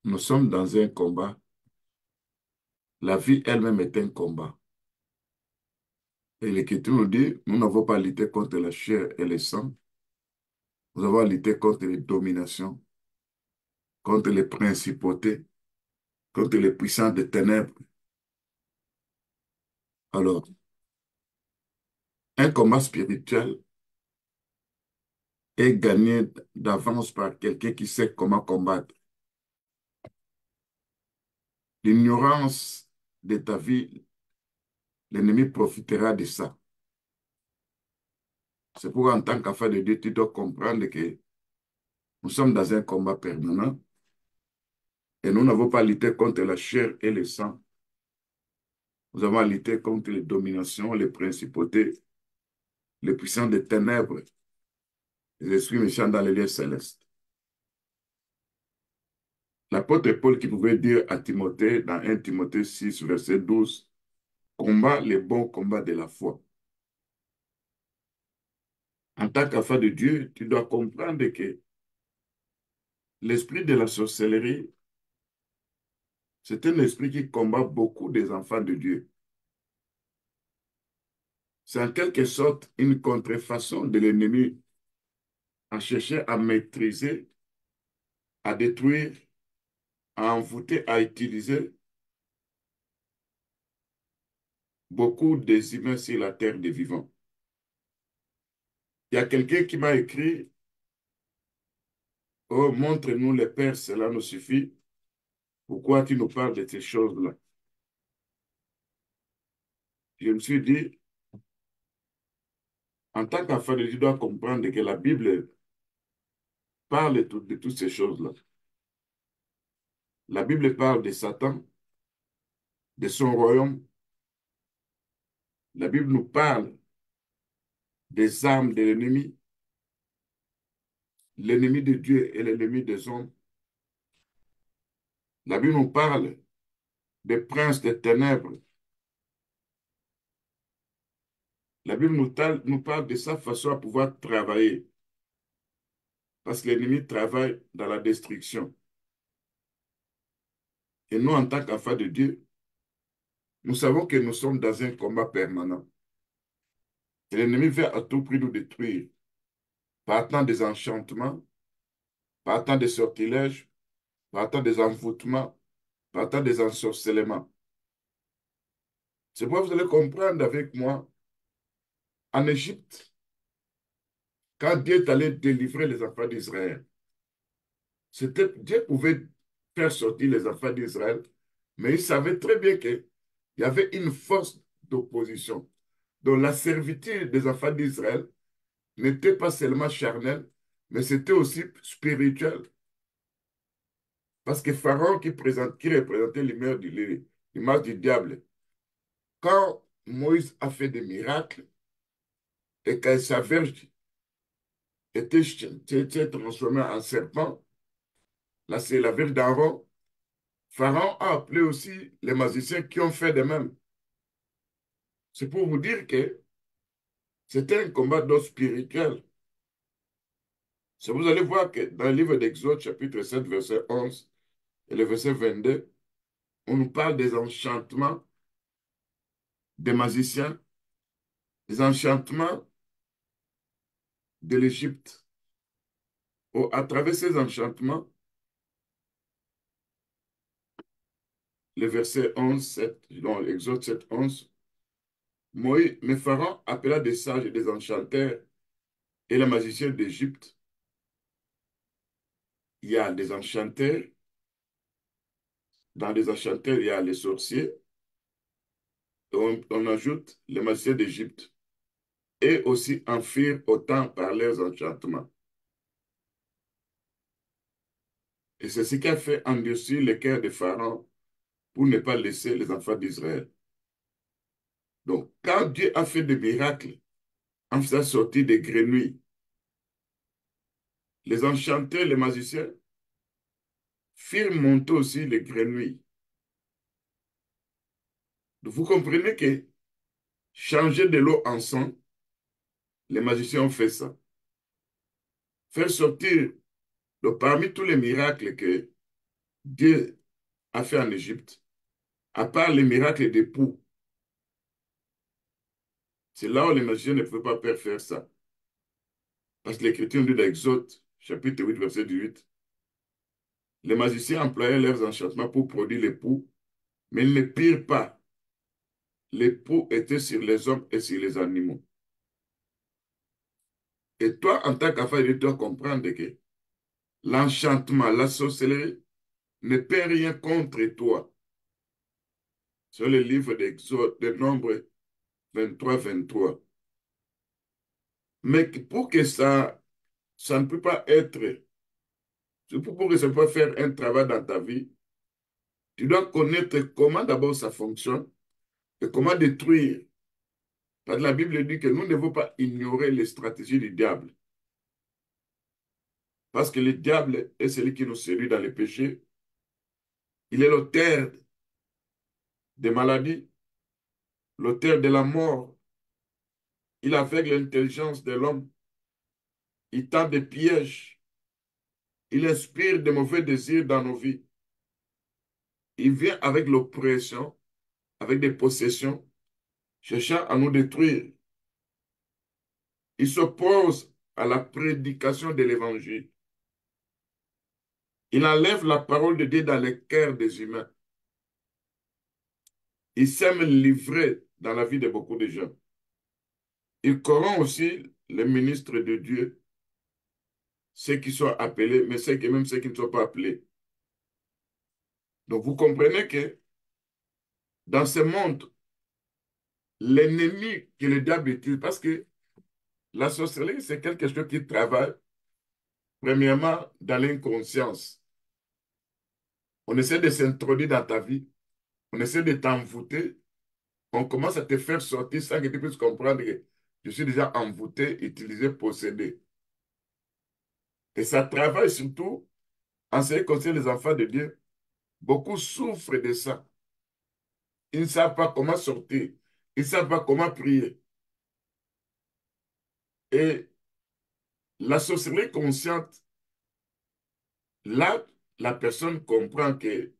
Nous sommes dans un combat. La vie elle-même est un combat. Et l'Écriture nous dit, nous n'avons pas lutté contre la chair et le sang. Nous avons lutté contre les dominations, contre les principautés, contre les puissances des ténèbres. Alors, un combat spirituel est gagné d'avance par quelqu'un qui sait comment combattre. L'ignorance de ta vie, l'ennemi profitera de ça. C'est pourquoi en tant qu'enfant de Dieu, tu dois comprendre que nous sommes dans un combat permanent et nous n'avons pas lutté contre la chair et le sang. Nous avons lutté contre les dominations, les principautés, les puissances des ténèbres, les esprits méchants dans les lieux célestes. L'apôtre Paul qui pouvait dire à Timothée, dans 1 Timothée 6, verset 12, combat les bons combats de la foi. En tant qu'enfant de Dieu, tu dois comprendre que l'esprit de la sorcellerie, c'est un esprit qui combat beaucoup des enfants de Dieu. C'est en quelque sorte une contrefaçon de l'ennemi à chercher à maîtriser, à détruire, à envoûter, à utiliser beaucoup des humains sur la terre des vivants. Il y a quelqu'un qui m'a écrit, oh, montre-nous les pères, cela nous suffit. Pourquoi tu nous parles de ces choses-là? Je me suis dit, en tant qu'enfant de Dieu, tu dois comprendre que la Bible parle de toutes ces choses-là. La Bible parle de Satan, de son royaume. La Bible nous parle des armes de l'ennemi de Dieu et l'ennemi des hommes. La Bible nous parle des princes des ténèbres. La Bible nous parle de sa façon à pouvoir travailler. Parce que l'ennemi travaille dans la destruction. Et nous, en tant qu'enfants de Dieu, nous savons que nous sommes dans un combat permanent. Et l'ennemi veut à tout prix nous détruire, par tant des enchantements, par tant des sortilèges, par tant des envoûtements, par tant des ensorcellements. C'est pourquoi vous allez comprendre avec moi, en Égypte, quand Dieu est allé délivrer les enfants d'Israël, Dieu pouvait faire sortir les enfants d'Israël, mais il savait très bien qu'il y avait une force d'opposition. Donc la servitude des enfants d'Israël n'était pas seulement charnelle, mais c'était aussi spirituel. Parce que Pharaon qui représentait l'image du diable, quand Moïse a fait des miracles et que sa verge était transformée en serpent, là c'est la verge d'Aaron, Pharaon a appelé aussi les magiciens qui ont fait de même. C'est pour vous dire que c'était un combat d'ordre spirituel. Vous allez voir que dans le livre d'Exode, chapitre 7, verset 11 et le verset 22, on nous parle des enchantements des magiciens, des enchantements de l'Égypte. À travers ces enchantements, le verset 11, 7, dans l'Exode 7, 11, Moïse, mais Pharaon appela des sages et des enchanteurs et les magiciens d'Égypte. Il y a des enchanteurs, dans les enchanteurs, il y a les sorciers, et on ajoute les magiciens d'Égypte, et aussi en firent autant par leurs enchantements. Et c'est ce qui a fait endurcir le cœur de Pharaon pour ne pas laisser les enfants d'Israël. Donc, quand Dieu a fait des miracles en faisant sortir des grenouilles, les enchanteurs, les magiciens, firent monter aussi les grenouilles. Donc, vous comprenez que changer de l'eau en sang, les magiciens ont fait ça. Faire sortir, donc parmi tous les miracles que Dieu a fait en Égypte, à part les miracles d'époux. C'est là où les magiciens ne peuvent pas faire ça. Parce que l'Écriture dit dans Exode, chapitre 8, verset 18, les magiciens employaient leurs enchantements pour produire l'époux, mais ils ne pirent pas. L'époux était sur les hommes et sur les animaux. Et toi, en tant qu'enfant, tu dois comprendre que l'enchantement, la sorcellerie ne peut rien contre toi. Sur le livre d'Exode, de Nombre 23, 23. Mais pour que ça ne peut pas être, pour que ça peut faire un travail dans ta vie, tu dois connaître comment d'abord ça fonctionne et comment détruire. Parce que la Bible dit que nous ne devons pas ignorer les stratégies du diable. Parce que le diable est celui qui nous séduit dans les péchés. Il est l'auteur des maladies, l'auteur de la mort. Il aveugle l'intelligence de l'homme. Il tend des pièges. Il inspire de mauvais désirs dans nos vies. Il vient avec l'oppression, avec des possessions, cherchant à nous détruire. Il s'oppose à la prédication de l'évangile. Il enlève la parole de Dieu dans les cœurs des humains. Il sème l'ivresse dans la vie de beaucoup de gens. Il corrompt aussi les ministres de Dieu, ceux qui sont appelés, mais même ceux qui ne sont pas appelés. Donc vous comprenez que dans ce monde, l'ennemi que le diable utilise, parce que la sorcellerie, c'est quelque chose qui travaille premièrement dans l'inconscience. On essaie de s'introduire dans ta vie, on essaie de t'envoûter, on commence à te faire sortir sans que tu puisses comprendre que je suis déjà envoûté, utilisé, possédé. Et ça travaille surtout en ce qui concerne les enfants de Dieu. Beaucoup souffrent de ça. Ils ne savent pas comment sortir. Ils ne savent pas comment prier. Et la sorcellerie consciente, là, la personne comprend qu'il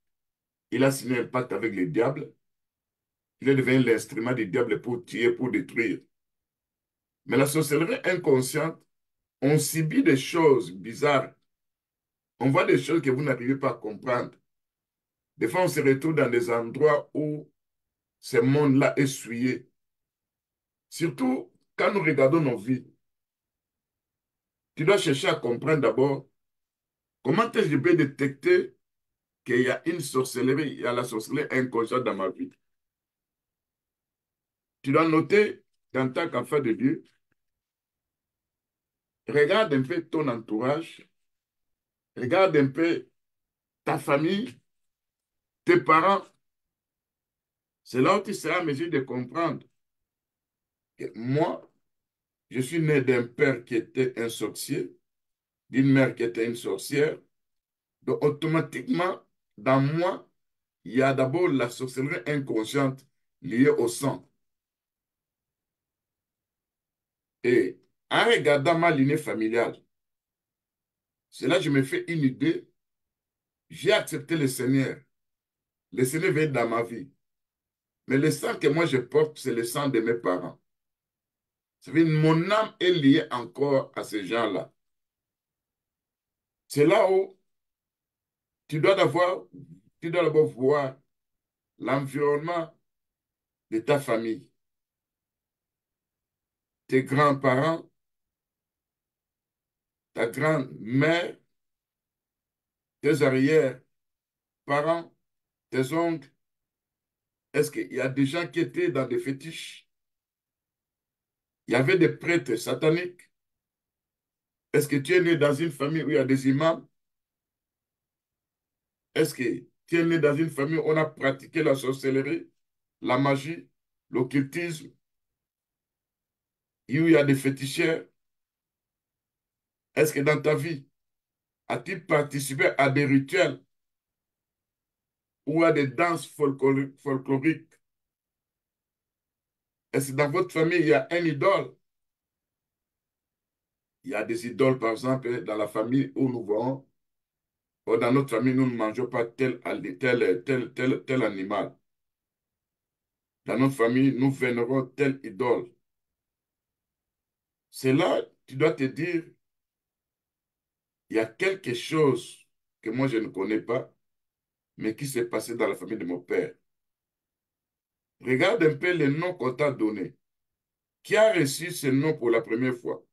a signé un pacte avec le diable. Il est devenu l'instrument du diable pour tuer, pour détruire. Mais la sorcellerie inconsciente, on subit des choses bizarres. On voit des choses que vous n'arrivez pas à comprendre. Des fois, on se retrouve dans des endroits où ce monde-là est souillé. Surtout quand nous regardons nos vies. Tu dois chercher à comprendre d'abord comment est-ce que je peux détecter qu'il y a une sorcellerie, il y a la sorcellerie inconsciente dans ma vie. Tu dois noter, en tant qu'enfant de Dieu, regarde un peu ton entourage, regarde un peu ta famille, tes parents. C'est là où tu seras en mesure de comprendre que moi, je suis né d'un père qui était un sorcier, d'une mère qui était une sorcière. Donc, automatiquement, dans moi, il y a d'abord la sorcellerie inconsciente liée au sang. Et en regardant ma lignée familiale, c'est là que je me fais une idée. J'ai accepté le Seigneur. Le Seigneur vient dans ma vie. Mais le sang que moi je porte, c'est le sang de mes parents. Ça veut dire mon âme est liée encore à ces gens-là. C'est là où tu dois d'abord, tu dois d'abord voir l'environnement de ta famille, tes grands-parents, ta grand-mère, tes arrière-parents, tes oncles. Est-ce qu'il y a des gens qui étaient dans des fétiches? Il y avait des prêtres sataniques. Est-ce que tu es né dans une famille où il y a des imams? Est-ce que tu es né dans une famille où on a pratiqué la sorcellerie, la magie, l'occultisme, où il y a des féticheurs? Est-ce que dans ta vie, as-tu participé à des rituels ou à des danses folkloriques? Est-ce que dans votre famille, il y a un idole? Il y a des idoles, par exemple, dans la famille où nous voyons. Oh, dans notre famille, nous ne mangeons pas tel animal. Dans notre famille, nous vénérons telle idole. C'est là, tu dois te dire, il y a quelque chose que moi je ne connais pas, mais qui s'est passé dans la famille de mon père. Regarde un peu les noms qu'on t'a donnés. Qui a reçu ce nom pour la première fois?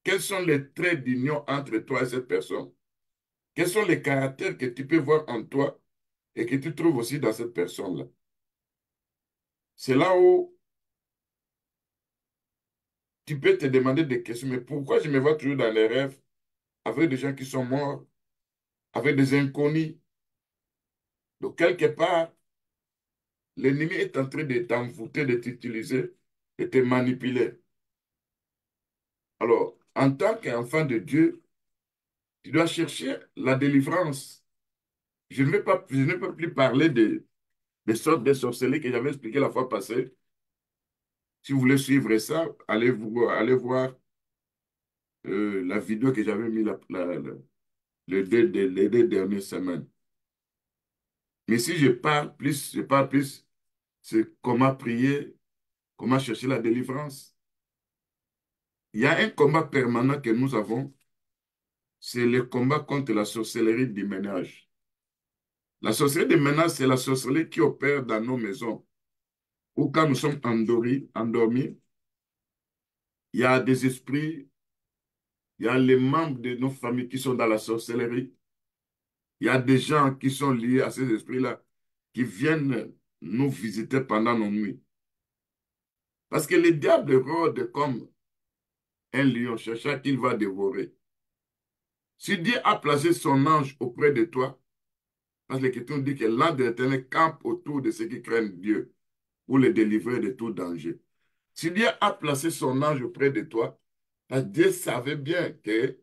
Quels sont les traits d'union entre toi et cette personne? Quels sont les caractères que tu peux voir en toi et que tu trouves aussi dans cette personne-là? C'est là où tu peux te demander des questions. Mais pourquoi je me vois toujours dans les rêves avec des gens qui sont morts, avec des inconnus? Donc, quelque part, l'ennemi est en train de t'envoûter, de t'utiliser, de te manipuler. Alors, en tant qu'enfant de Dieu, tu dois chercher la délivrance. Je ne peux plus parler des sortes de sorcelleries que j'avais expliquées la fois passée. Si vous voulez suivre ça, allez voir la vidéo que j'avais mis les deux dernières semaines. Mais si je parle plus, c'est comment prier, comment chercher la délivrance. Il y a un combat permanent que nous avons, c'est le combat contre la sorcellerie du ménage. La sorcellerie du ménage, c'est la sorcellerie qui opère dans nos maisons. Ou quand nous sommes endormis, il y a des esprits, il y a les membres de nos familles qui sont dans la sorcellerie. Il y a des gens qui sont liés à ces esprits-là, qui viennent nous visiter pendant nos nuits. Parce que le diable rôde comme un lion cherchant qu'il va dévorer. Si Dieu a placé son ange auprès de toi, parce que l'Écriture dit que l'ange de l'Éternel campe autour de ceux qui craignent Dieu pour les délivrer de tout danger. Si Dieu a placé son ange auprès de toi, Dieu savait bien qu'il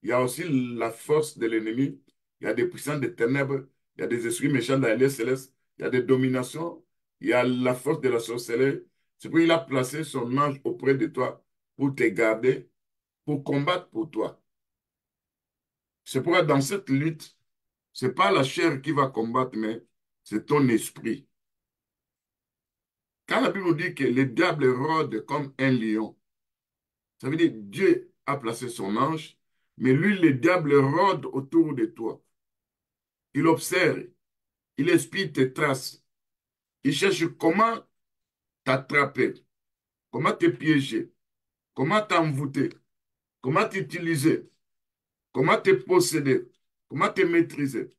y a aussi la force de l'ennemi, il y a des puissances des ténèbres, il y a des esprits méchants dans les lieux célestes, il y a des dominations, il y a la force de la sorcellerie. C'est pourquoi il a placé son ange auprès de toi pour te garder, pour combattre pour toi. C'est pourquoi dans cette lutte, ce n'est pas la chair qui va combattre, mais c'est ton esprit. Quand la Bible nous dit que le diable rôde comme un lion, ça veut dire que Dieu a placé son ange, mais lui, le diable rôde autour de toi. Il observe, il espie tes traces. Il cherche comment t'attraper, comment te piéger, comment t'envoûter, comment t'utiliser, comment te posséder, comment te maîtriser.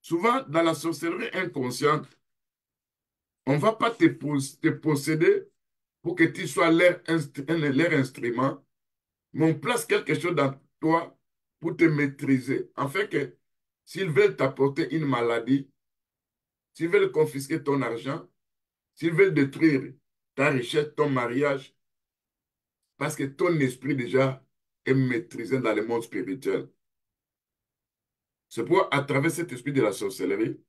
Souvent, dans la sorcellerie inconsciente, on ne va pas te posséder pour que tu sois leur instrument, mais on place quelque chose dans toi pour te maîtriser. En fait que s'ils veulent t'apporter une maladie, s'ils veulent confisquer ton argent, s'ils veulent détruire ta richesse, ton mariage, parce que ton esprit déjà est maîtrisé dans le monde spirituel. C'est pourquoi à travers cet esprit de la sorcellerie,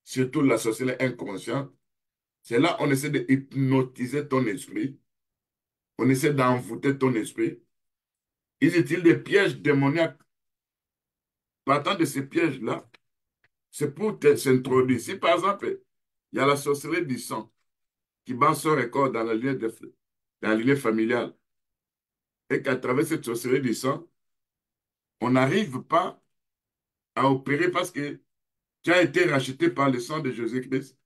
surtout la sorcellerie inconsciente, c'est là on essaie de hypnotiser ton esprit, on essaie d'envoûter ton esprit. Ils utilisent des pièges démoniaques. Partant de ces pièges-là, c'est pour s'introduire. Si par exemple, il y a la sorcellerie du sang qui bat son record dans dans la lignée familiale, et qu'à travers cette sorcellerie du sang, on n'arrive pas à opérer parce que tu as été racheté par le sang de Jésus-Christ.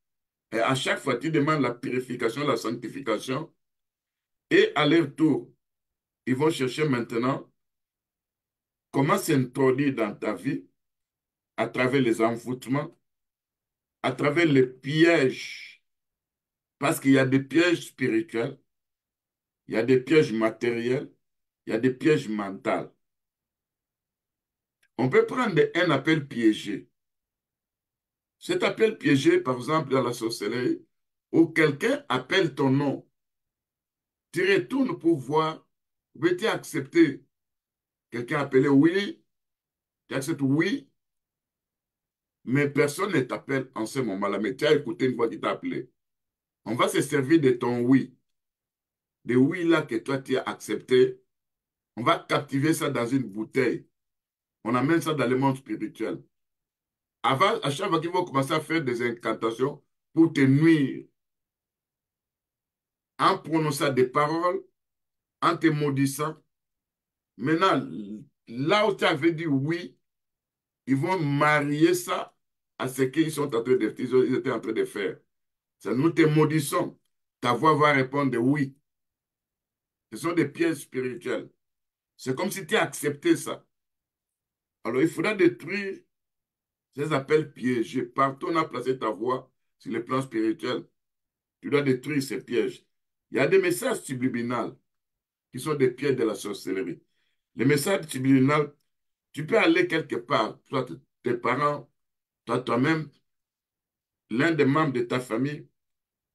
Et à chaque fois, tu demandes la purification, la sanctification. Et à leur tour, ils vont chercher maintenant comment s'introduire dans ta vie à travers les envoûtements, à travers les pièges. Parce qu'il y a des pièges spirituels, il y a des pièges matériels, il y a des pièges mentaux. On peut prendre un appel piégé. Cet appel piégé, par exemple, dans la sorcellerie, où quelqu'un appelle ton nom, tu retournes pour voir, veux-tu accepter quelqu'un appelé oui, tu acceptes oui, mais personne ne t'appelle en ce moment-là, mais tu as écouté une voix qui t'a appelé. On va se servir de ton oui, de oui là que toi tu as accepté. On va captiver ça dans une bouteille. On amène ça dans le monde spirituel. Avant, à chaque fois qu'ils vont commencer à faire des incantations pour te nuire, en prononçant des paroles, en te maudissant, maintenant, là où tu avais dit oui, ils vont marier ça à ce qu'ils sont en train de, ils étaient en train de faire. Ça, nous te maudissons. Ta voix va répondre oui. Ce sont des pièges spirituels. C'est comme si tu as accepté ça. Alors, il faudra détruire ces appels piégés. Partout, on a placé ta voix sur le plan spirituel. Tu dois détruire ces pièges. Il y a des messages subliminaux qui sont des pièges de la sorcellerie. Les messages subliminaux, tu peux aller quelque part, soit tes parents, toi-même, l'un des membres de ta famille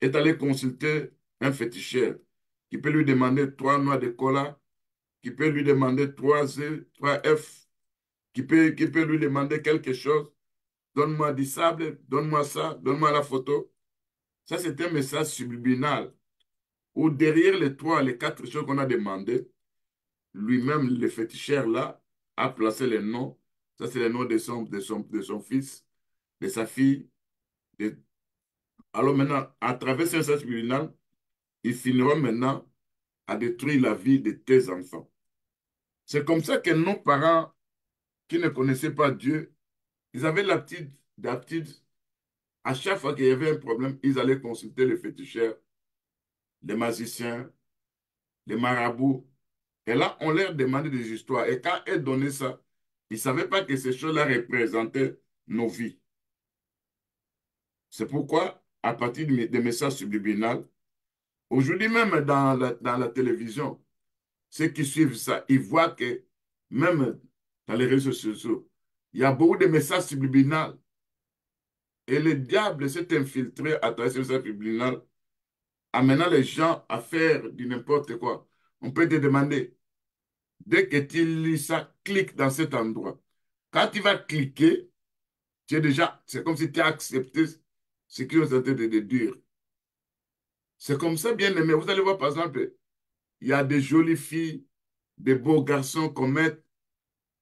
est allé consulter un féticheur qui peut lui demander 3 noix de cola, qui peut lui demander 3 E, 3 F, qui peut lui demander quelque chose. Donne-moi du sable, donne-moi ça, donne-moi la photo. Ça, c'est un message subliminal où derrière les 3, les 4 choses qu'on a demandées, lui-même, le féticheur là, a placé les noms. Ça, c'est les noms de son fils, de sa fille. Alors maintenant, à travers ce message subliminal, ils finiront maintenant à détruire la vie de tes enfants. C'est comme ça que nos parents qui ne connaissaient pas Dieu, ils avaient l'habitude, à chaque fois qu'il y avait un problème, ils allaient consulter les féticheurs, les magiciens, les marabouts. Et là, on leur demandait des histoires. Et quand elles donnaient ça, ils ne savaient pas que ces choses-là représentaient nos vies. C'est pourquoi, à partir des messages subliminaux, aujourd'hui même dans la télévision, ceux qui suivent ça, ils voient que même dans les réseaux sociaux, il y a beaucoup de messages subliminaux. Et le diable s'est infiltré à travers ces messages subliminaux, amenant les gens à faire du n'importe quoi. On peut te demander, dès que tu lis ça, clique dans cet endroit. Quand tu vas cliquer, c'est comme si tu as accepté ce qu'ils ont tenté de dire. C'est comme ça, bien aimé. Vous allez voir, par exemple, il y a des jolies filles, des beaux garçons qu'on met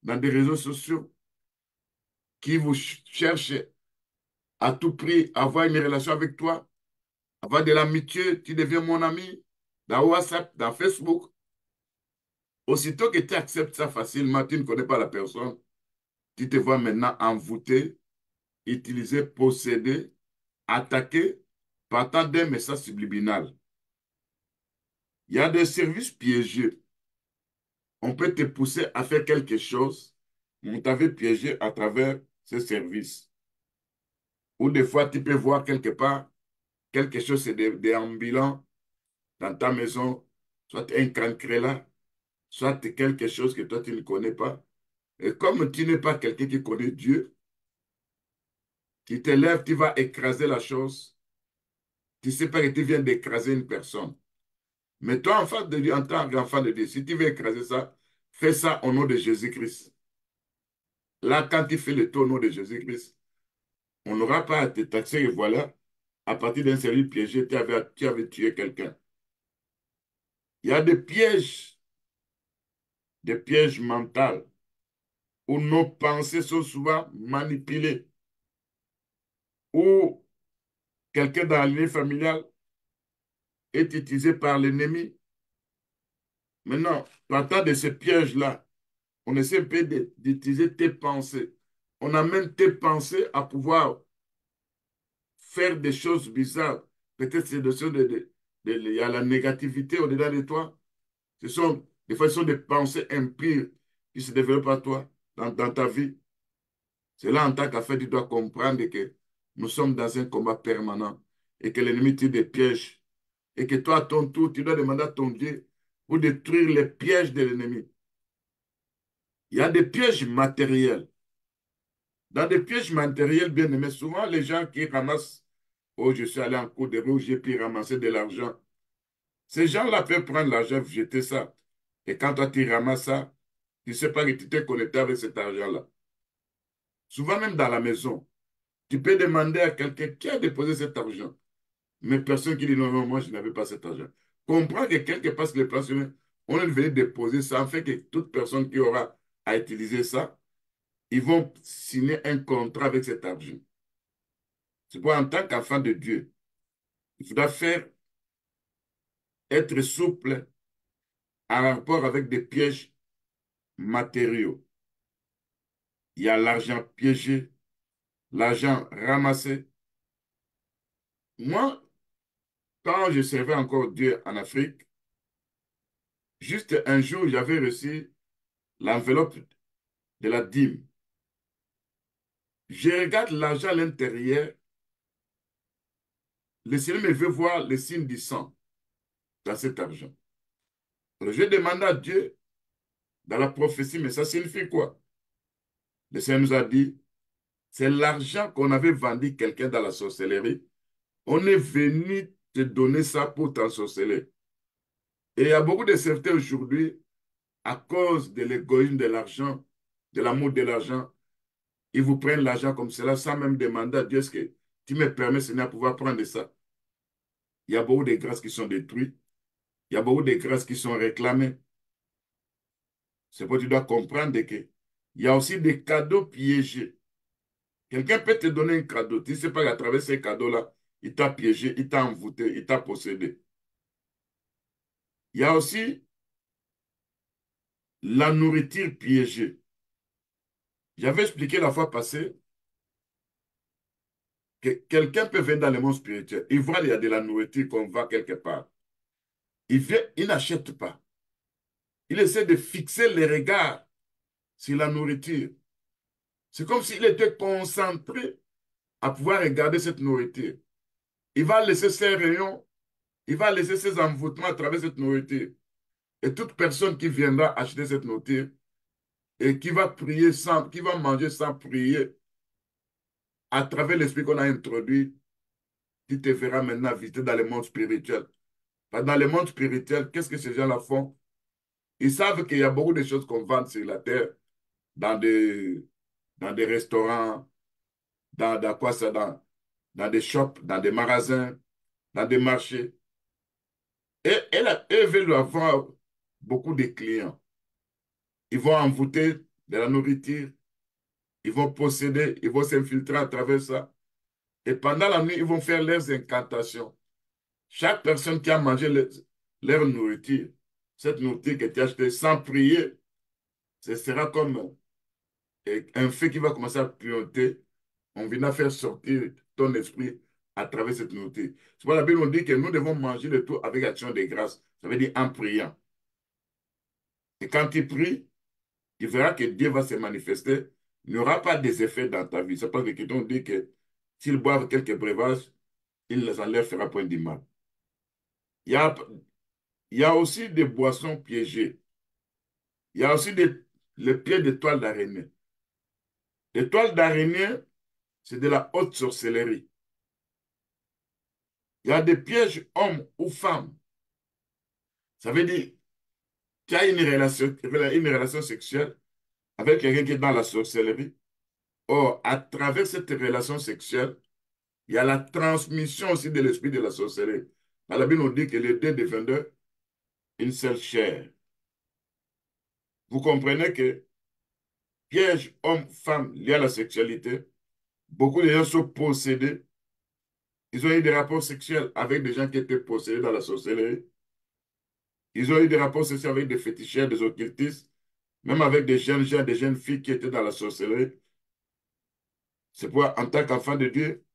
dans des réseaux sociaux qui vous cherchent à tout prix à avoir une relation avec toi, avoir de l'amitié, tu deviens mon ami, dans WhatsApp, dans Facebook. Aussitôt que tu acceptes ça facilement, tu ne connais pas la personne, tu te vois maintenant envoûté, utilisé, possédé, attaqué partant d'un message subliminal. Il y a des services piégés. On peut te pousser à faire quelque chose, mais on t'avait piégé à travers ces services. Ou des fois, tu peux voir quelque part quelque chose, c'est des ambulants dans ta maison, soit un cancrélat, soit quelque chose que toi, tu ne connais pas. Et comme tu n'es pas quelqu'un qui connaît Dieu, tu te lèves, tu vas écraser la chose. Tu ne sais pas que tu viens d'écraser une personne. Mais toi, enfant de Dieu, en tant qu'enfant de Dieu, si tu veux écraser ça, fais ça au nom de Jésus-Christ. Là, quand tu fais le tour au nom de Jésus-Christ, on n'aura pas à te taxer et voilà, à partir d'un série piégé, tu avais tué quelqu'un. Il y a des pièges mentaux où nos pensées sont souvent manipulées, où quelqu'un dans la lignée familiale est utilisé par l'ennemi. Maintenant, partant de ces pièges-là, on essaie un peu d'utiliser tes pensées. On amène tes pensées à pouvoir faire des choses bizarres. Peut-être c'est de, il y a la négativité au-dedans de toi. Des fois, ce sont des pensées impures qui se développent à toi, dans ta vie. C'est là, en tant qu'affaire, tu dois comprendre que nous sommes dans un combat permanent et que l'ennemi tire des pièges. Et que toi, à ton tour, tu dois demander à ton Dieu pour détruire les pièges de l'ennemi. Il y a des pièges matériels. Dans des pièges matériels, bien aimés, souvent les gens qui ramassent, oh, je suis allé en cours de route, j'ai pu ramasser de l'argent. Ces gens-là peuvent prendre l'argent, jeter ça. Et quand toi, tu ramasses ça, tu ne sais pas que tu t'es connecté avec cet argent-là. Souvent, même dans la maison, tu peux demander à quelqu'un qui a déposé cet argent. Mais personne qui dit non, non, moi, je n'avais pas cet argent. Comprends que quelque part, sur les plans humains, on est venu déposer ça, en fait que toute personne qui aura à utiliser ça, ils vont signer un contrat avec cet argent. C'est pourquoi en tant qu'enfant de Dieu, il faudra être souple en rapport avec des pièges matériaux. Il y a l'argent piégé, l'argent ramassé. Moi, quand je servais encore Dieu en Afrique, juste un jour, j'avais reçu l'enveloppe de la dîme. Je regarde l'argent à l'intérieur. Le Seigneur me veut voir le signe du sang dans cet argent. Alors, je demande à Dieu dans la prophétie, mais ça signifie quoi? Le Seigneur nous a dit, c'est l'argent qu'on avait vendu quelqu'un dans la sorcellerie. On est venu te donner ça pour t'ensorceler. Et il y a beaucoup de serviteurs aujourd'hui, à cause de l'égoïsme de l'argent, de l'amour de l'argent, ils vous prennent l'argent comme cela sans même demander à Dieu, est-ce que tu me permets, Seigneur, de pouvoir prendre ça? Il y a beaucoup de grâces qui sont détruites. Il y a beaucoup de grâces qui sont réclamées. C'est pourquoi tu dois comprendre que il y a aussi des cadeaux piégés. Quelqu'un peut te donner un cadeau. Tu ne sais pas qu'à travers ces cadeaux-là, il t'a piégé, il t'a envoûté, il t'a possédé. Il y a aussi la nourriture piégée. J'avais expliqué la fois passée que quelqu'un peut venir dans le monde spirituel. Il voit qu'il y a de la nourriture qu'on va quelque part. Il vient, il n'achète pas. Il essaie de fixer les regards sur la nourriture. C'est comme s'il était concentré à pouvoir regarder cette nourriture. Il va laisser ses rayons, il va laisser ses envoûtements à travers cette nourriture. Et toute personne qui viendra acheter cette nourriture et qui va prier sans, qui va manger sans prier, à travers l'esprit qu'on a introduit, tu te verras maintenant visiter dans le monde spirituel. Dans le monde spirituel, qu'est-ce que ces gens-là font? Ils savent qu'il y a beaucoup de choses qu'on vend sur la terre, dans des, dans des restaurants, dans quoi ça, dans des shops, dans des magasins, dans des marchés. Et elles veulent avoir beaucoup de clients. Ils vont envoûter de la nourriture, ils vont posséder, ils vont s'infiltrer à travers ça. Et pendant la nuit, ils vont faire leurs incantations. Chaque personne qui a mangé leur nourriture, cette nourriture que tu as achetée sans prier, ce sera comme un feu qui va commencer à piloter. On vient faire sortir ton esprit à travers cette nourriture. C'est pourquoi la Bible nous dit que nous devons manger le tout avec action de grâce. Ça veut dire en priant. Et quand tu pries, tu verras que Dieu va se manifester. Il n'y aura pas des effets dans ta vie. C'est parce que quelqu'un dit que s'ils boivent quelques breuvages, il ne leur fera point du mal. Il y a, il y a aussi des boissons piégées. Il y a aussi les pieds de toile d'araignée. Les toiles d'araignée, c'est de la haute sorcellerie. Il y a des pièges hommes ou femmes. Ça veut dire, tu as une relation sexuelle avec quelqu'un qui est dans la sorcellerie. Or, à travers cette relation sexuelle, il y a la transmission aussi de l'esprit de la sorcellerie. Dans la Bible, on dit que les deux deviennent une seule chair. Vous comprenez que piège homme-femme lié à la sexualité, beaucoup de gens sont possédés. Ils ont eu des rapports sexuels avec des gens qui étaient possédés dans la sorcellerie. Ils ont eu des rapports sexuels avec des féticheurs, des occultistes, même avec des jeunes gens, des jeunes filles qui étaient dans la sorcellerie. C'est pourquoi, en tant qu'enfant de Dieu,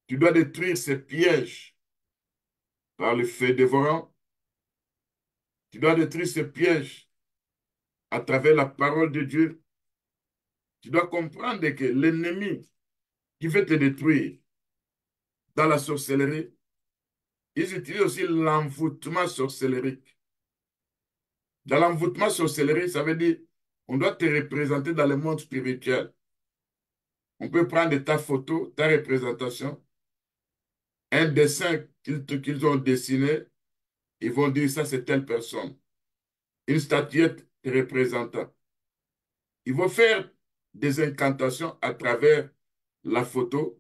tu dois détruire ces pièges par le feu dévorant. Tu dois détruire ces pièges à travers la parole de Dieu. Tu dois comprendre que l'ennemi qui veut te détruire dans la sorcellerie, ils utilisent aussi l'envoûtement sorcellerique. Dans l'envoûtement sorcellerie, ça veut dire on doit te représenter dans le monde spirituel. On peut prendre ta photo, ta représentation, un dessin qu'ils ont dessiné, ils vont dire ça c'est telle personne. Une statuette te représentant. Ils vont faire des incantations à travers la photo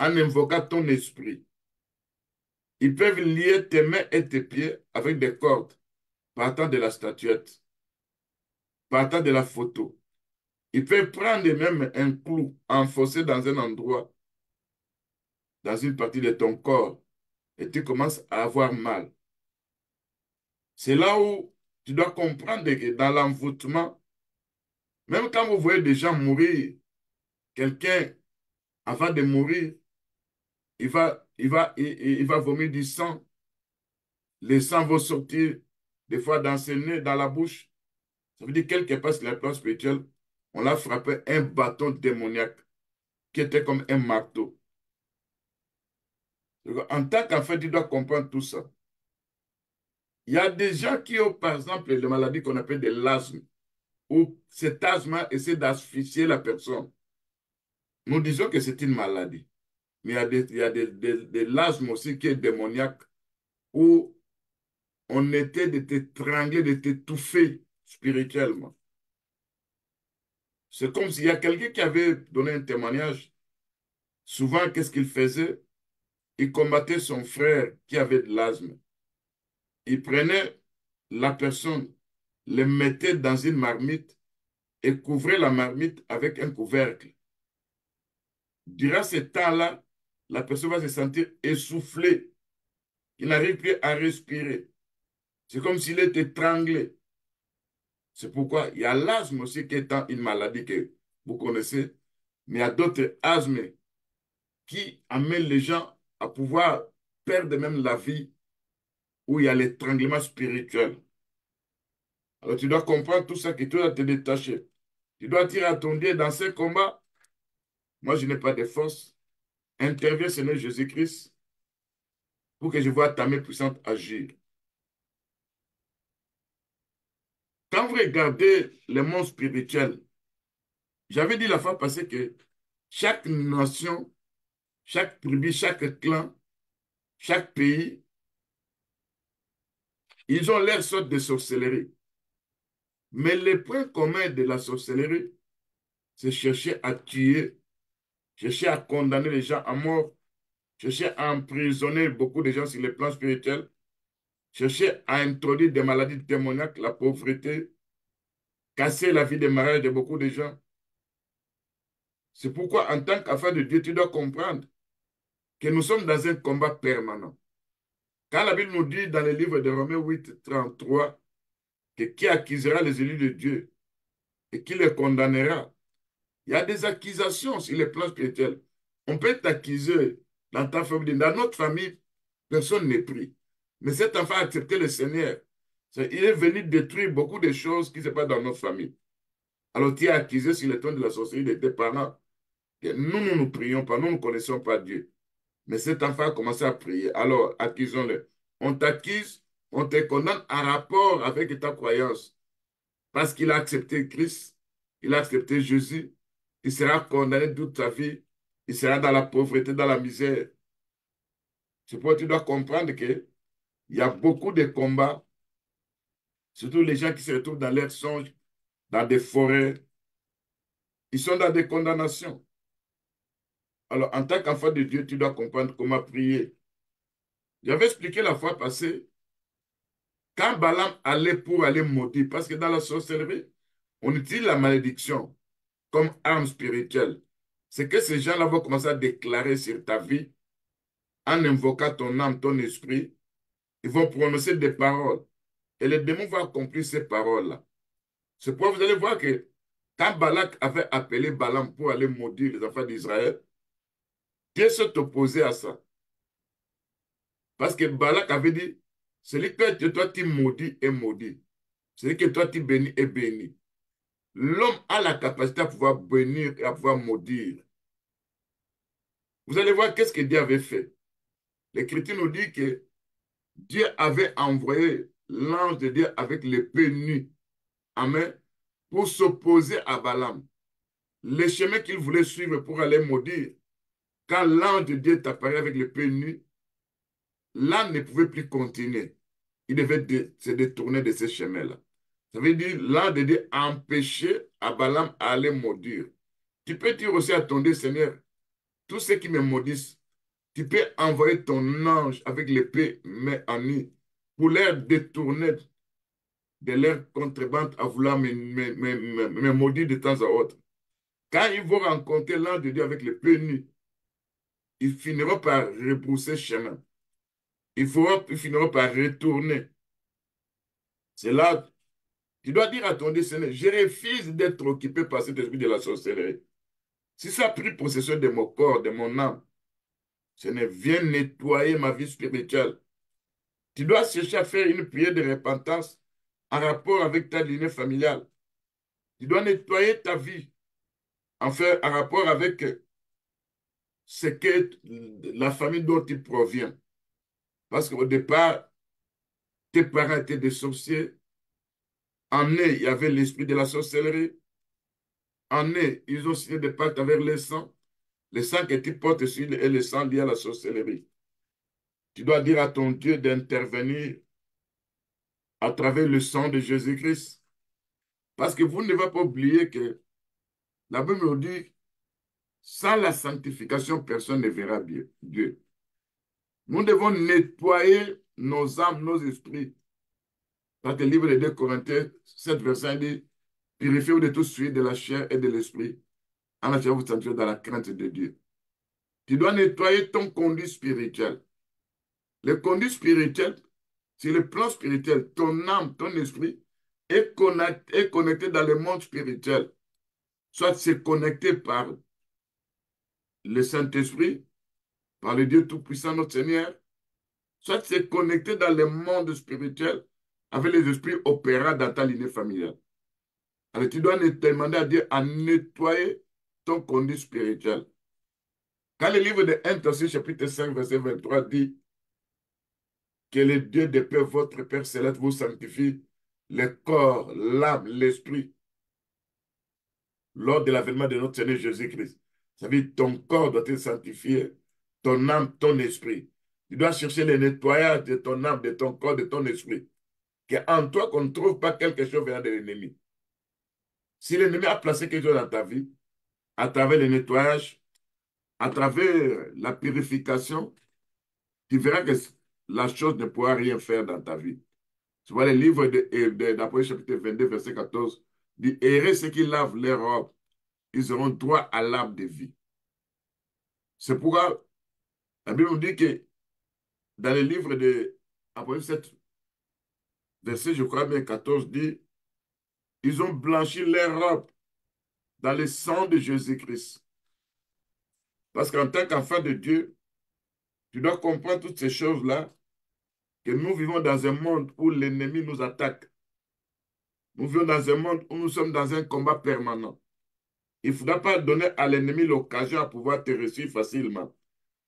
en invoquant ton esprit. Ils peuvent lier tes mains et tes pieds avec des cordes partant de la statuette, partant de la photo. Il peut prendre même un clou enfoncé dans un endroit, dans une partie de ton corps, et tu commences à avoir mal. C'est là où tu dois comprendre que dans l'envoûtement, même quand vous voyez des gens mourir, quelqu'un, avant de mourir, il va vomir du sang. Les sangs vont sortir, des fois dans ses nez, dans la bouche. Ça veut dire quelque part sur le plan spirituel, on l'a frappé un bâton démoniaque qui était comme un marteau. Donc, en tant qu'enfant, tu dois comprendre tout ça. Il y a des gens qui ont, par exemple, les maladies qu'on appelle de l'asthme, où cet asthme essaie d'asphyxier la personne. Nous disons que c'est une maladie. Mais il y a de l'asthme aussi qui est démoniaque, où on était de t'étrangler, de t'étouffer spirituellement. C'est comme s'il y a quelqu'un qui avait donné un témoignage. Souvent, qu'est-ce qu'il faisait? Il combattait son frère qui avait de l'asthme. Il prenait la personne, le mettait dans une marmite et couvrait la marmite avec un couvercle. Durant ce temps-là, la personne va se sentir essoufflée. Il n'arrive plus à respirer. C'est comme s'il était étranglé. C'est pourquoi il y a l'asthme aussi qui est une maladie que vous connaissez, mais il y a d'autres asthmes qui amènent les gens à pouvoir perdre même la vie où il y a l'étranglement spirituel. Alors tu dois comprendre tout ça, que tu dois te détacher. Tu dois dire à ton Dieu dans ce combat, moi je n'ai pas de force. Interviens, Seigneur Jésus-Christ, pour que je vois ta main puissante agir. Quand vous regardez le monde spirituel, j'avais dit la fois passée que chaque nation, chaque tribu, chaque clan, chaque pays, ils ont leur sorte de sorcellerie. Mais le point commun de la sorcellerie, c'est chercher à tuer, chercher à condamner les gens à mort, chercher à emprisonner beaucoup de gens sur le plan spirituel, chercher à introduire des maladies démoniaques, la pauvreté, casser la vie de mariage de beaucoup de gens. C'est pourquoi, en tant qu'enfant de Dieu, tu dois comprendre que nous sommes dans un combat permanent. Quand la Bible nous dit dans le livre de Romains 8, 33, que qui accusera les élus de Dieu et qui les condamnera, il y a des accusations sur le plan spirituel. On peut t'accuser dans ta famille. Dans notre famille, personne n'est pris. Mais cet enfant a accepté le Seigneur. Il est venu détruire beaucoup de choses qui ne sont pas dans notre famille. Alors tu es accusé sur le ton de la sorcellerie de tes parents. Que nous ne prions pas, nous ne connaissons pas Dieu. Mais cet enfant a commencé à prier. Alors, accusons-le. On t'accuse, on te condamne en rapport avec ta croyance. Parce qu'il a accepté Christ, il a accepté Jésus, il sera condamné toute sa vie, il sera dans la pauvreté, dans la misère. C'est pourquoi tu dois comprendre qu'il y a beaucoup de combats, surtout les gens qui se retrouvent dans leurs songes, dans des forêts, ils sont dans des condamnations. Alors, en tant qu'enfant de Dieu, tu dois comprendre comment prier. J'avais expliqué la fois passée, quand Balaam allait pour aller maudire, parce que dans la sorcellerie, on utilise la malédiction comme arme spirituelle. C'est que ces gens-là vont commencer à déclarer sur ta vie, en invoquant ton âme, ton esprit, ils vont prononcer des paroles. Et le démon va accomplir ces paroles-là. C'est pourquoi vous allez voir que quand Balak avait appelé Balaam pour aller maudire les enfants d'Israël, Dieu s'est opposé à ça. Parce que Balak avait dit, celui que toi tu maudis est maudit. Celui que toi tu bénis est béni. L'homme a la capacité à pouvoir bénir et à pouvoir maudire. Vous allez voir qu'est-ce que Dieu avait fait. L'Écriture nous dit que Dieu avait envoyé l'ange de Dieu avec l'épée nue en main pour s'opposer à Balaam. Le chemin qu'il voulait suivre pour aller maudire, quand l'ange de Dieu est apparu avec l'épée nue, l'âne ne pouvait plus continuer. Il devait se détourner de ce chemin-là. Ça veut dire l'ange de Dieu empêchait à Balaam à aller maudire. Tu peux dire aussi à ton Dieu, Seigneur, tous ceux qui me maudissent, tu peux envoyer ton ange avec l'épée mais en nu pour leur détourner de leur contrebande à vouloir me maudire de temps à autre. Quand ils vont rencontrer l'ange de Dieu avec les pieds nus, ils finiront par rebrousser chemin. Ils finiront par retourner. C'est là, tu dois dire à ton Dieu, Seigneur, je refuse d'être occupé par cet esprit de la sorcellerie. Si ça a pris possession de mon corps, de mon âme, Seigneur, viens nettoyer ma vie spirituelle. Tu dois chercher à faire une prière de repentance en rapport avec ta lignée familiale. Tu dois nettoyer ta vie en rapport avec ce que la famille dont tu proviens. Parce qu'au départ, tes parents étaient des sorciers. En eux, il y avait l'esprit de la sorcellerie. En eux, ils ont signé des pactes avec les sangs. Les sangs que tu portes sur et les sangs liés à la sorcellerie. Tu dois dire à ton Dieu d'intervenir à travers le sang de Jésus-Christ. Parce que vous ne devez pas oublier que la Bible nous dit, sans la sanctification, personne ne verra Dieu. Nous devons nettoyer nos âmes, nos esprits. Dans le livre de 2 Corinthiens 7, verset dit, purifiez-vous de tout souillure de la chair et de l'esprit, en achevant vous sentir dans la crainte de Dieu. Tu dois nettoyer ton conduit spirituel. Le conduit spirituel, c'est le plan spirituel. Ton âme, ton esprit est connecté dans le monde spirituel. Soit c'est connecté par le Saint-Esprit, par le Dieu Tout-Puissant, notre Seigneur, soit c'est connecté dans le monde spirituel avec les esprits opérants dans ta lignée familiale. Alors tu dois demander à Dieu à nettoyer ton conduit spirituel. Quand le livre de 1 Thessaloniciens chapitre 5, verset 23 dit que le Dieu de paix, votre Père céleste, vous sanctifie le corps, l'âme, l'esprit lors de l'avènement de notre Seigneur Jésus-Christ. Ça veut dire ton corps doit être sanctifié, ton âme, ton esprit. Tu dois chercher le nettoyage de ton âme, de ton corps, de ton esprit. Qu'en toi, qu'on ne trouve pas quelque chose venant de l'ennemi. Si l'ennemi a placé quelque chose dans ta vie, à travers le nettoyage, à travers la purification, tu verras que la chose ne pourra rien faire dans ta vie. Tu vois, le livre d'Apocalypse chapitre 22, verset 14, dit, errez ceux qui lavent leurs robes, ils auront droit à l'arbre de vie. C'est pourquoi la Bible nous dit que dans le livre de Apocalypse 7, verset, je crois bien 14, dit, ils ont blanchi leurs robes dans le sang de Jésus-Christ. Parce qu'en tant qu'enfant de Dieu, tu dois comprendre toutes ces choses-là, que nous vivons dans un monde où l'ennemi nous attaque. Nous vivons dans un monde où nous sommes dans un combat permanent. Il ne faudra pas donner à l'ennemi l'occasion à pouvoir te réussir facilement.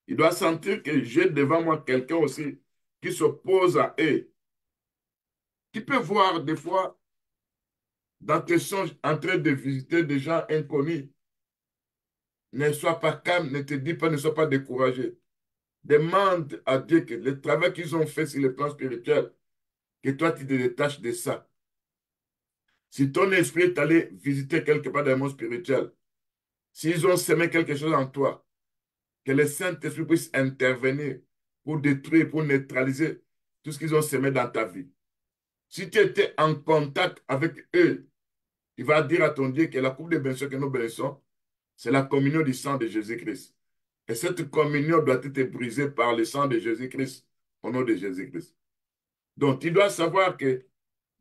Il doit sentir que j'ai devant moi quelqu'un aussi qui s'oppose à eux, qui peut voir des fois dans tes songes en train de visiter des gens inconnus. Ne sois pas calme, ne te dis pas, ne sois pas découragé. Demande à Dieu que le travail qu'ils ont fait sur le plan spirituel, que toi tu te détaches de ça. Si ton esprit est allé visiter quelque part dans le monde spirituel, s'ils ont semé quelque chose en toi, que le Saint-Esprit puisse intervenir pour détruire, pour neutraliser tout ce qu'ils ont semé dans ta vie. Si tu étais en contact avec eux, tu vas dire à ton Dieu que la coupe de bénédiction que nous bénissons, c'est la communion du sang de Jésus-Christ. Et cette communion doit être brisée par le sang de Jésus-Christ, au nom de Jésus-Christ. Donc, tu dois savoir que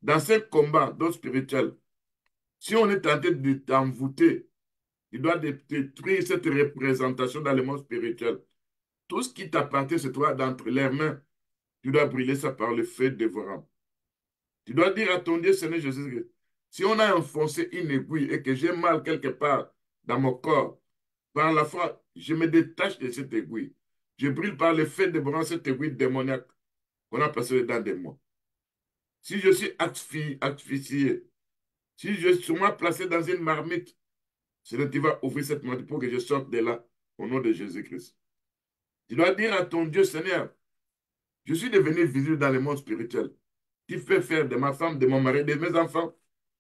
dans ce combat d'eau spirituel, si on est tenté de t'envoûter, tu dois détruire cette représentation dans le monde spirituel. Tout ce qui t'appartient, c'est toi d'entre leurs mains. Tu dois brûler ça par le feu dévorant. Tu dois dire à ton Dieu, Seigneur Jésus, que si on a enfoncé une aiguille et que j'ai mal quelque part dans mon corps, par la foi, je me détache de cette aiguille. Je brûle par le feu dévorant cette aiguille démoniaque qu'on a passé dedans de moi. Si je suis asphyxié, si je suis moi placé dans une marmite, Seigneur, tu vas ouvrir cette marmite pour que je sorte de là au nom de Jésus-Christ. Tu dois dire à ton Dieu, Seigneur, je suis devenu visible dans le monde spirituel. Tu fais faire de ma femme, de mon mari, de mes enfants,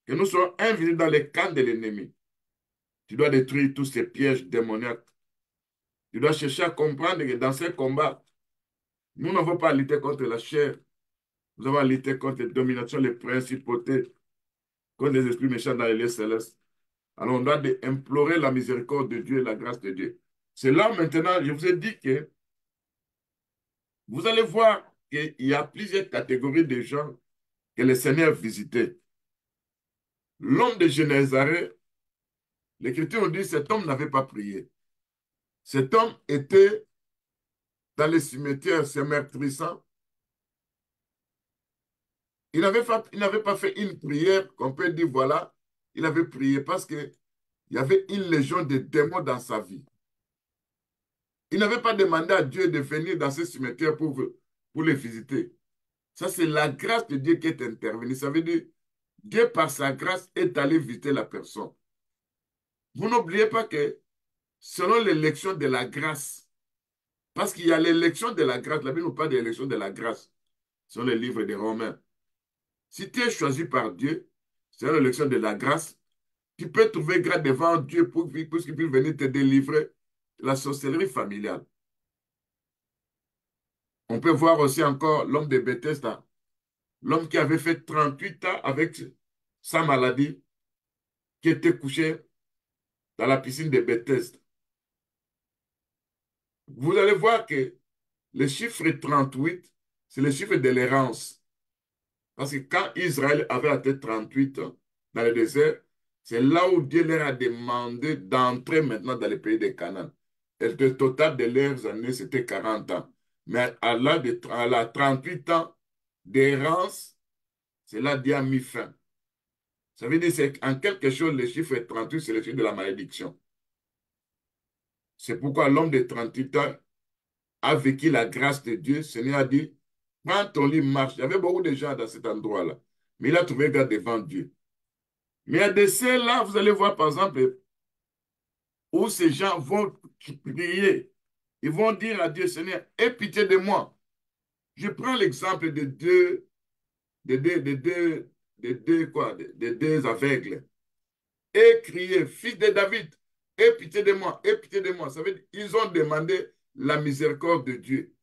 que nous soyons invisibles dans les camps de l'ennemi. Tu dois détruire tous ces pièges démoniaques. Tu dois chercher à comprendre que dans ces combats, nous n'avons pas à lutter contre la chair. Nous avons à lutter contre les dominations, les principautés, contre les esprits méchants dans les lieux célestes. Alors on doit implorer la miséricorde de Dieu et la grâce de Dieu. C'est là maintenant, je vous ai dit que vous allez voir qu'il y a plusieurs catégories de gens que le Seigneur visitait. L'homme de Génézareth, l'Écriture nous dit que cet homme n'avait pas prié. Cet homme était dans les cimetières se meurtrissant. Il n'avait pas fait une prière qu'on peut dire, voilà, il avait prié parce qu'il y avait une légion de démons dans sa vie. Il n'avait pas demandé à Dieu de venir dans ce cimetière pour les visiter. Ça, c'est la grâce de Dieu qui est intervenue. Ça veut dire, Dieu, par sa grâce, est allé visiter la personne. Vous n'oubliez pas que selon l'élection de la grâce, parce qu'il y a l'élection de la grâce, la Bible nous parle de l'élection de la grâce, selon le livre des Romains. Si tu es choisi par Dieu, selon l'élection de la grâce, tu peux trouver grâce devant Dieu pour qu'il puisse venir te délivrer de la sorcellerie familiale. On peut voir aussi encore l'homme de Bethesda, l'homme qui avait fait 38 ans avec sa maladie, qui était couché dans la piscine de Bethesda. Vous allez voir que le chiffre 38, c'est le chiffre de l'errance. Parce que quand Israël avait atteint 38 ans dans le désert, c'est là où Dieu leur a demandé d'entrer maintenant dans le pays de Canaan. Et le total de leurs années, c'était 40 ans. Mais à la 38 ans d'errance, c'est là que Dieu a mis fin. Ça veut dire qu'en quelque chose, le chiffre 38, c'est le chiffre de la malédiction. C'est pourquoi l'homme de 38 ans a vécu la grâce de Dieu. Le Seigneur a dit, prends ton lit, marche. Il y avait beaucoup de gens dans cet endroit-là. Mais il a trouvé grâce devant Dieu. Mais il y a des scènes-là, vous allez voir par exemple, où ces gens vont prier. Ils vont dire à Dieu, Seigneur, aie pitié de moi. Je prends l'exemple de deux aveugles. Et crier, fils de David, aie pitié de moi, aie pitié de moi. Ça veut dire ils ont demandé la miséricorde de Dieu.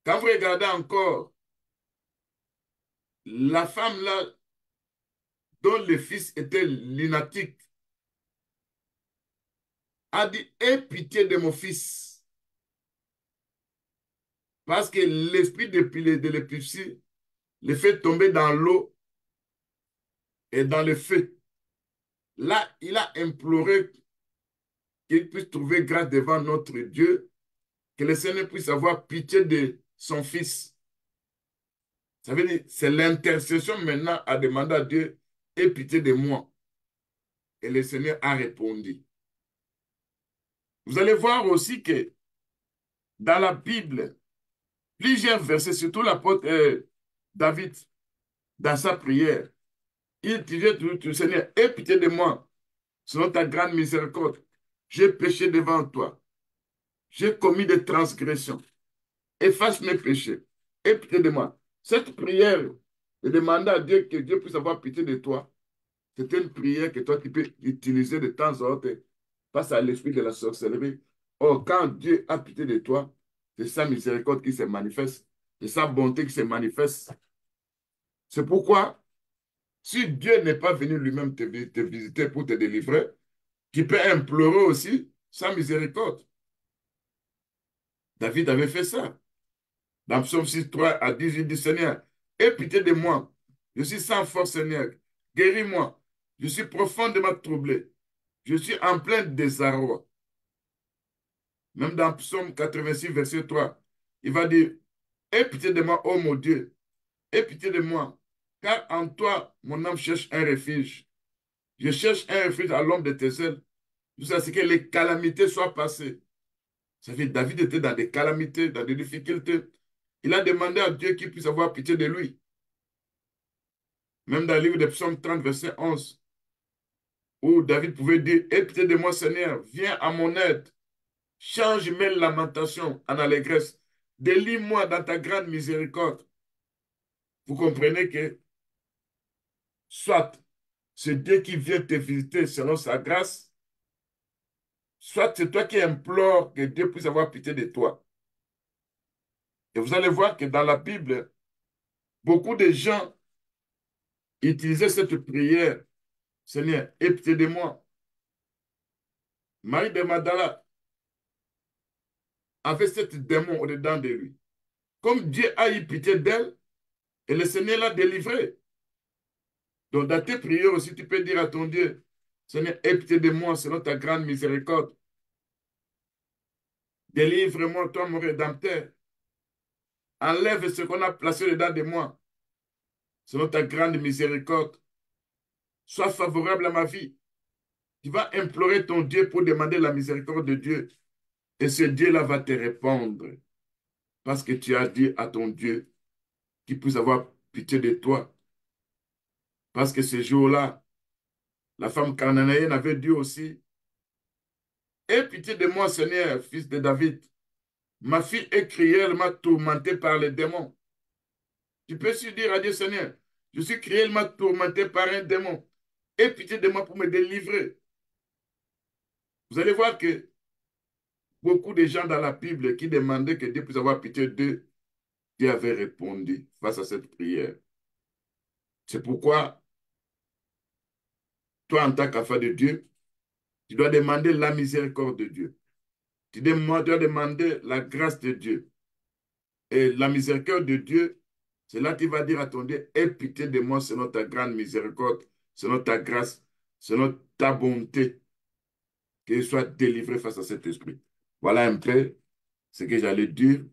Quand vous regardez encore la femme là, dont le fils était lunatique, a dit, aie pitié de mon fils. Parce que l'esprit de l'épilepsie le fait tomber dans l'eau et dans le feu. Là, il a imploré qu'il puisse trouver grâce devant notre Dieu, que le Seigneur puisse avoir pitié de son fils. Ça veut dire, c'est l'intercession maintenant à demander à Dieu, aie pitié de moi. Et le Seigneur a répondu. Vous allez voir aussi que dans la Bible, plusieurs versets, surtout l'apôtre David, dans sa prière, il disait tout, Seigneur, aie pitié de moi, selon ta grande miséricorde. J'ai péché devant toi. J'ai commis des transgressions. Efface mes péchés. Aie pitié de moi. Cette prière de demander à Dieu que Dieu puisse avoir pitié de toi, c'est une prière que toi tu peux utiliser de temps en temps face à l'esprit de la sorcellerie. Or, quand Dieu a pitié de toi, c'est sa miséricorde qui se manifeste, c'est sa bonté qui se manifeste. C'est pourquoi, si Dieu n'est pas venu lui-même te visiter pour te délivrer, tu peux implorer aussi sa miséricorde. David avait fait ça. Dans Psaume 6, 3 à 10, il dit, Seigneur, aie pitié de moi. Je suis sans force, Seigneur. Guéris-moi. Je suis profondément troublé. Je suis en plein désarroi. Même dans Psaume 86, verset 3, il va dire, aie pitié de moi, ô mon Dieu. Aie pitié de moi. Car en toi, mon âme cherche un refuge. Je cherche un refuge à l'ombre de tes ailes, jusqu'à ce que les calamités soient passées. Ça fait David était dans des calamités, dans des difficultés. Il a demandé à Dieu qu'il puisse avoir pitié de lui. Même dans le livre de Psaume 30, verset 11, où David pouvait dire, aie pitié de moi, Seigneur, viens à mon aide. Change mes lamentations en allégresse. Délie-moi dans ta grande miséricorde. Vous comprenez que soit c'est Dieu qui vient te visiter selon sa grâce, soit c'est toi qui implores que Dieu puisse avoir pitié de toi. Et vous allez voir que dans la Bible, beaucoup de gens utilisaient cette prière Seigneur, aie pitié de moi. Marie de Magdala avait cette démon au-dedans de lui. Comme Dieu a eu pitié d'elle, et le Seigneur l'a délivrée. Donc, dans tes prières aussi, tu peux dire à ton Dieu, Seigneur, aie pitié de moi selon ta grande miséricorde. Délivre-moi, toi, mon Rédempteur. Enlève ce qu'on a placé dedans de moi, selon ta grande miséricorde. Sois favorable à ma vie. Tu vas implorer ton Dieu pour demander la miséricorde de Dieu. Et ce Dieu-là va te répondre. Parce que tu as dit à ton Dieu qu'il puisse avoir pitié de toi. Parce que ce jour-là, la femme cananéenne avait dit aussi, aie pitié de moi, Seigneur, fils de David. Ma fille est cruellement tourmentée par les démons. Tu peux aussi dire à Dieu, Seigneur, je suis cruellement tourmenté par un démon. Aie pitié de moi pour me délivrer. Vous allez voir que beaucoup de gens dans la Bible qui demandaient que Dieu puisse avoir pitié d'eux, Dieu avait répondu face à cette prière. C'est pourquoi, toi, en tant qu'enfant de Dieu, tu dois demander la miséricorde de Dieu. Tu dois demander la grâce de Dieu. Et la miséricorde de Dieu, c'est là que tu vas dire à ton Dieu, aie pitié de moi selon ta grande miséricorde, selon ta grâce, selon ta bonté, qu'il soit délivré face à cet esprit. Voilà un peu ce que j'allais dire.